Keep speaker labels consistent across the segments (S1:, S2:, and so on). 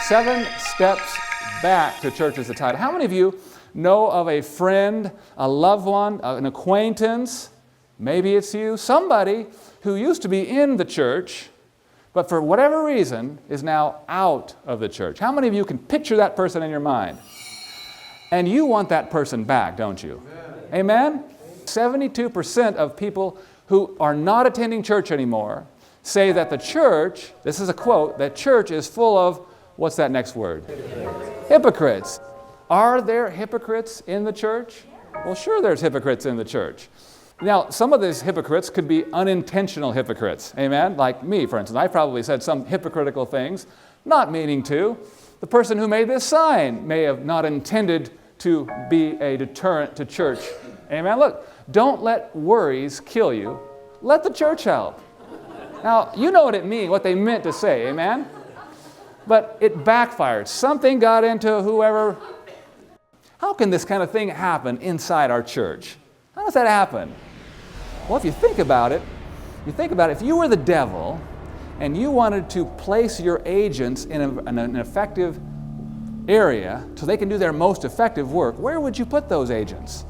S1: 7 steps back to church is the title. How many of you know of a friend, a loved one, an acquaintance, maybe it's you, somebody who used to be in the church, but for whatever reason is now out of the church? How many of you can picture that person in your mind? And you want that person back, don't you? Amen? 72% of people who are not attending church anymore say that the church, this is a quote, that church is full of, what's that next word? Hypocrites. Are there hypocrites in the church? Well, sure there's hypocrites in the church. Now, some of these hypocrites could be unintentional hypocrites, amen? Like me, for instance. I probably said some hypocritical things, not meaning to. The person who made this sign may have not intended to be a deterrent to church. Amen? Look, don't let worries kill you. Let the church help. Now, you know what they meant to say, amen? But it backfired. Something got into whoever. How can this kind of thing happen inside our church? How does that happen? Well, if you think about it, if you were the devil and you wanted to place your agents in an effective area so they can do their most effective work, where would you put those agents?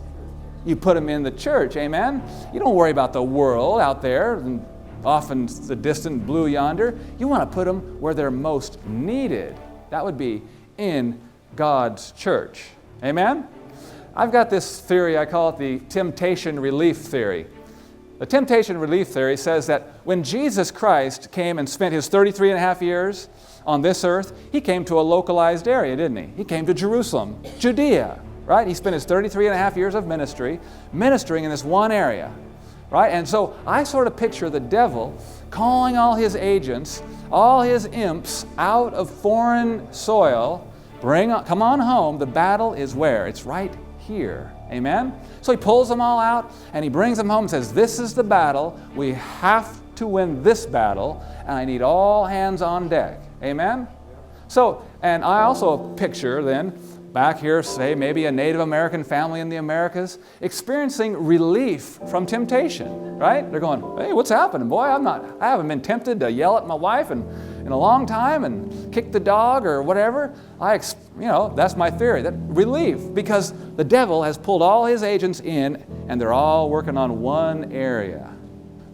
S1: You put them in the church, amen? You don't worry about the world out there, and often the distant blue yonder. You want to put them where they're most needed. That would be in God's church, amen? I've got this theory, I call it the temptation relief theory. The temptation relief theory says that when Jesus Christ came and spent his 33 and a half years on this earth, he came to a localized area, didn't he? He came to Jerusalem, Judea, right? He spent his 33 and a half years of ministering in this one area, right? And so I sort of picture the devil calling all his agents, all his imps out of foreign soil, come on home, the battle is where? It's right here. Amen? So he pulls them all out and he brings them home and says, this is the battle. We have to win this battle and I need all hands on deck. Amen? So, and I also picture then back here, say maybe a Native American family in the Americas experiencing relief from temptation, right? They're going, hey, what's happening? Boy, I haven't been tempted to yell at my wife in a long time and kick the dog or whatever. That's my theory, that relief, because the devil has pulled all his agents in and they're all working on one area,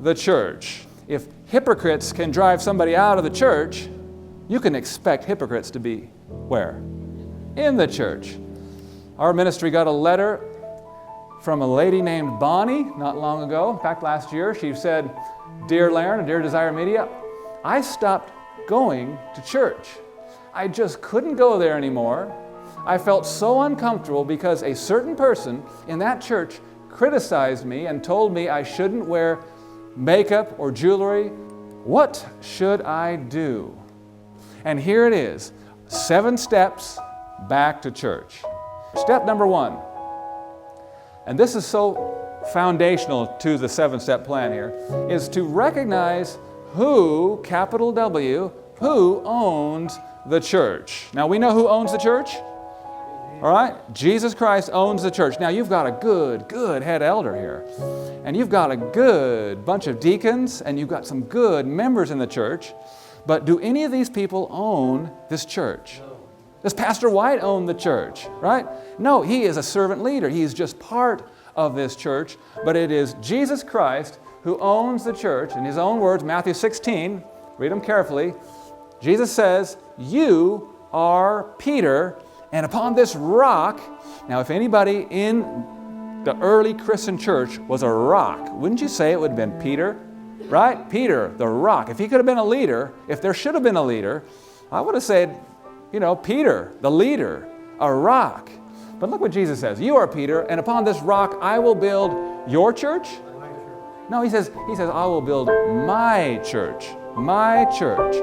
S1: the church. If hypocrites can drive somebody out of the church, you can expect hypocrites to be where? In the church. Our ministry got a letter from a lady named Bonnie not long ago. In fact, last year, she said, Dear Larren and Dear Desire Media, I stopped going to church. I just couldn't go there anymore. I felt so uncomfortable because a certain person in that church criticized me and told me I shouldn't wear makeup or jewelry. What should I do? And here it is, 7 steps back to church. Step number 1, and this is so foundational to the 7-step plan here, is to recognize who, capital W, who owns the church. Now we know who owns the church? All right? Jesus Christ owns the church. Now you've got a good head elder here. And you've got a good bunch of deacons, and you've got some good members in the church. But do any of these people own this church? Does Pastor White own the church, right? No, he is a servant leader. He is just part of this church. But it is Jesus Christ who owns the church. In his own words, Matthew 16, read them carefully. Jesus says, you are Peter, and upon this rock. Now, if anybody in the early Christian church was a rock, wouldn't you say it would have been Peter? Right? Peter, the rock. If he could have been a leader, if there should have been a leader, I would have said, Peter, the leader, a rock. But look what Jesus says. You are Peter, and upon this rock I will build your church. No, he says, I will build my church. My church.